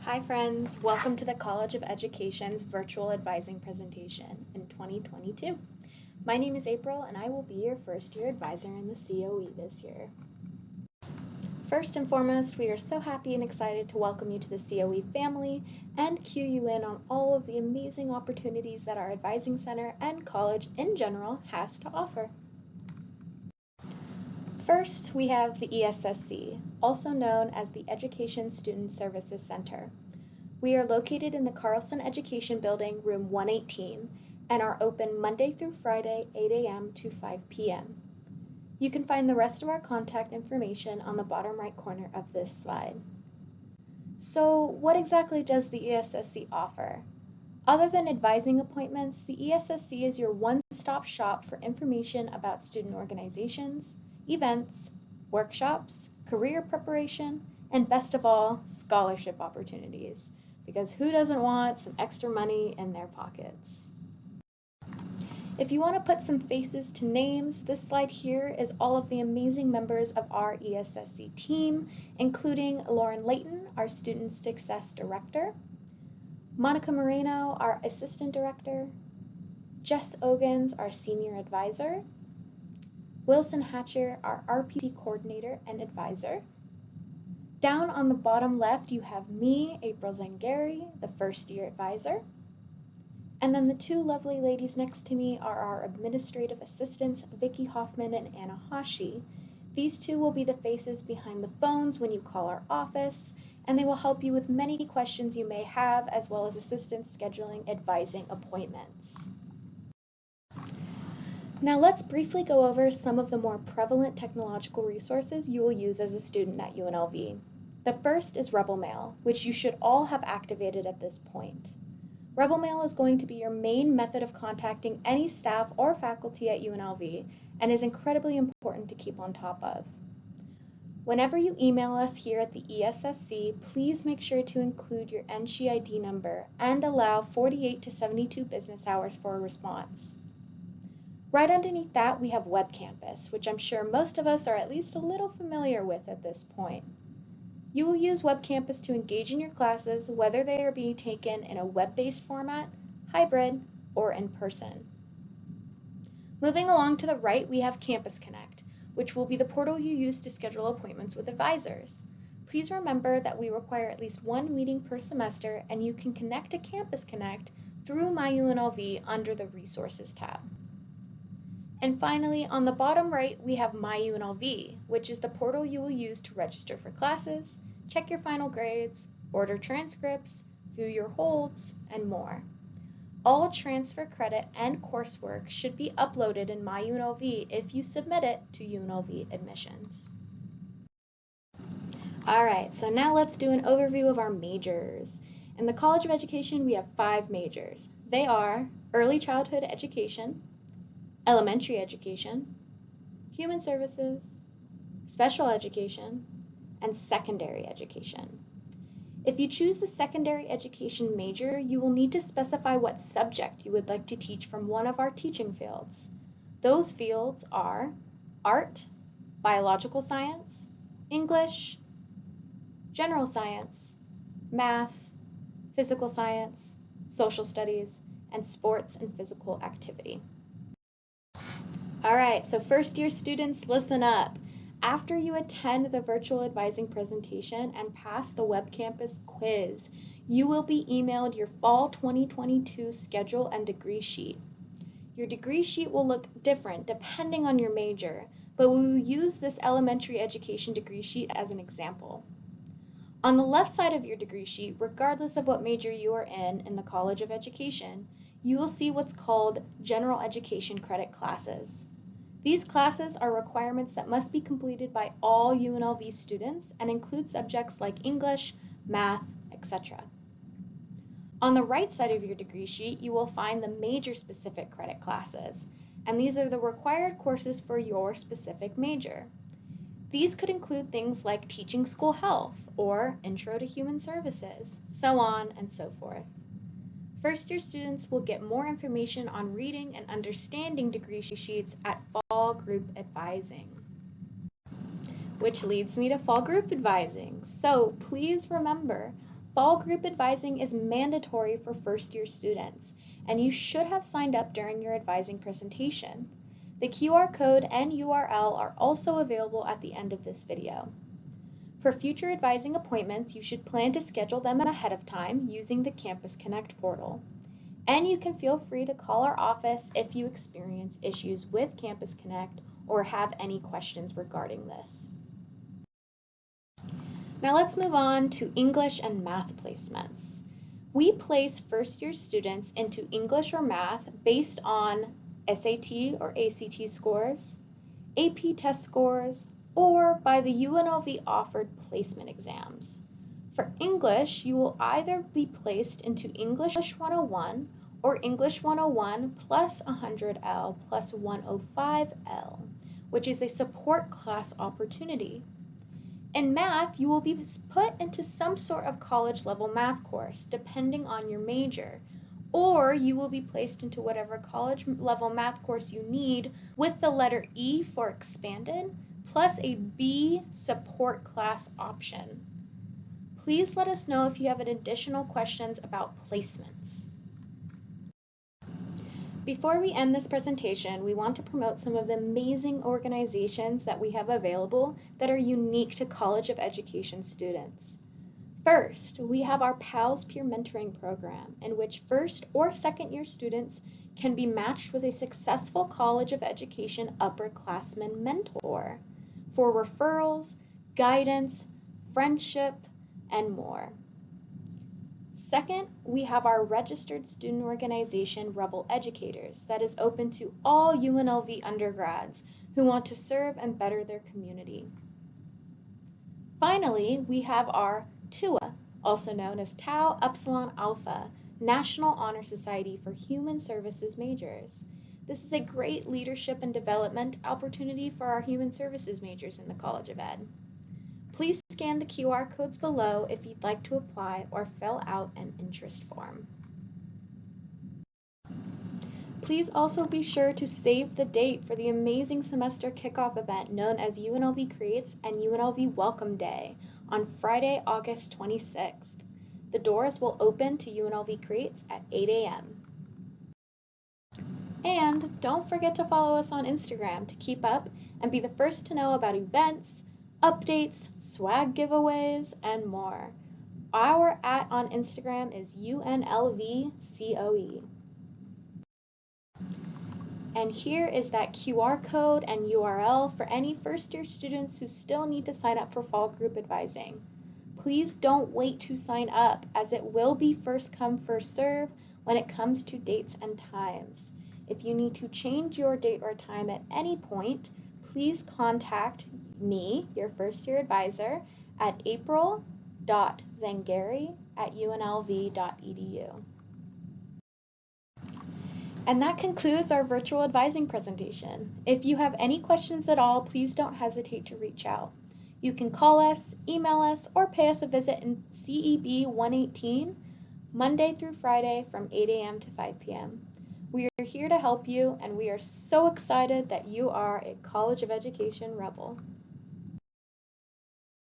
Hi friends, welcome to the College of Education's virtual advising presentation in 2022. My name is April and I will be your first year advisor in the COE this year. First and foremost, we are so happy and excited to welcome you to the COE family and cue you in on all of the amazing opportunities that our advising center and college in general has to offer. First, we have the ESSC, also known as the Education Student Services Center. We are located in the Carlson Education Building, room 118, and are open Monday through Friday, 8 a.m. to 5 p.m. You can find the rest of our contact information on the bottom right corner of this slide. So, what exactly does the ESSC offer? Other than advising appointments, the ESSC is your one-stop shop for information about student organizations, events, workshops, career preparation, and best of all, scholarship opportunities. Because who doesn't want some extra money in their pockets? If you want to put some faces to names, this slide here is all of the amazing members of our ESSC team, including Lauren Layton, our Student Success Director, Monica Moreno, our Assistant Director, Jess Ogans, our Senior Advisor, Wilson Hatcher, our RPC Coordinator and Advisor. Down on the bottom left, you have me, April Zangari, the first year advisor. And then the two lovely ladies next to me are our administrative assistants, Vicki Hoffman and Anna Hashi. These two will be the faces behind the phones when you call our office, and they will help you with many questions you may have, as well as assistance scheduling advising appointments. Now let's briefly go over some of the more prevalent technological resources you will use as a student at UNLV. The first is Rebel Mail, which you should all have activated at this point. Rebel Mail is going to be your main method of contacting any staff or faculty at UNLV and is incredibly important to keep on top of. Whenever you email us here at the ESSC, please make sure to include your NSHE ID number and allow 48 to 72 business hours for a response. Right underneath that, we have Web Campus, which I'm sure most of us are at least a little familiar with at this point. You will use Web Campus to engage in your classes, whether they are being taken in a web-based format, hybrid, or in person. Moving along to the right, we have Campus Connect, which will be the portal you use to schedule appointments with advisors. Please remember that we require at least one meeting per semester, and you can connect to Campus Connect through MyUNLV under the Resources tab. And finally, on the bottom right, we have MyUNLV, which is the portal you will use to register for classes, check your final grades, order transcripts, view your holds, and more. All transfer credit and coursework should be uploaded in MyUNLV if you submit it to UNLV admissions. All right, so now let's do an overview of our majors. In the College of Education, we have 5 majors. They are Early Childhood Education, Elementary Education, Human Services, Special Education, and Secondary Education. If you choose the Secondary Education major, you will need to specify what subject you would like to teach from one of our teaching fields. Those fields are Art, Biological Science, English, General Science, Math, Physical Science, Social Studies, and Sports and Physical Activity. All right, so first year students, listen up. After you attend the virtual advising presentation and pass the Web Campus quiz, you will be emailed your fall 2022 schedule and degree sheet. Your degree sheet will look different depending on your major, but we will use this elementary education degree sheet as an example. On the left side of your degree sheet, regardless of what major you are in the College of Education, you will see what's called General Education Credit classes. These classes are requirements that must be completed by all UNLV students and include subjects like English, math, etc. On the right side of your degree sheet, you will find the major-specific credit classes, and these are the required courses for your specific major. These could include things like teaching school health or Intro to Human Services, so on and so forth. First-year students will get more information on reading and understanding degree sheets at fall group advising. Which leads me to fall group advising. So please remember, Fall group advising is mandatory for first-year students, and you should have signed up during your advising presentation. The QR code and URL are also available at the end of this video. For future advising appointments, you should plan to schedule them ahead of time using the Campus Connect portal. And you can feel free to call our office if you experience issues with Campus Connect or have any questions regarding this. Now let's move on to English and math placements. We place first-year students into English or math based on SAT or ACT scores, AP test scores, or by the UNLV offered placement exams. For English, you will either be placed into English 101 or English 101 plus 100L plus 105L, which is a support class opportunity. In math, you will be put into some sort of college level math course, depending on your major, or you will be placed into whatever college level math course you need with the letter E for expanded, plus a B support class option. Please let us know if you have additional questions about placements. Before we end this presentation, we want to promote some of the amazing organizations that we have available that are unique to College of Education students. First, we have our PALS Peer Mentoring Program, in which first or second year students can be matched with a successful College of Education upperclassman mentor for referrals, guidance, friendship, and more. Second, we have our registered student organization, Rebel Educators, that is open to all UNLV undergrads who want to serve and better their community. Finally, we have our TUA, also known as Tau Upsilon Alpha, National Honor Society for Human Services majors. This is a great leadership and development opportunity for our human services majors in the College of Ed. Please scan the QR codes below if you'd like to apply or fill out an interest form. Please also be sure to save the date for the amazing semester kickoff event known as UNLV Creates and UNLV Welcome Day on Friday, August 26th. The doors will open to UNLV Creates at 8 a.m. And don't forget to follow us on Instagram to keep up and be the first to know about events, updates, swag giveaways, and more. Our @ on Instagram is UNLVCOE. And here is that QR code and URL for any first-year students who still need to sign up for fall group advising. Please don't wait to sign up, as it will be first come, first serve when it comes to dates and times. If you need to change your date or time at any point, please contact me, your first-year advisor, at april.zangari@unlv.edu. And that concludes our virtual advising presentation. If you have any questions at all, please don't hesitate to reach out. You can call us, email us, or pay us a visit in CEB 118, Monday through Friday from 8 a.m. to 5 p.m. We are here to help you, and we are so excited that you are a College of Education Rebel.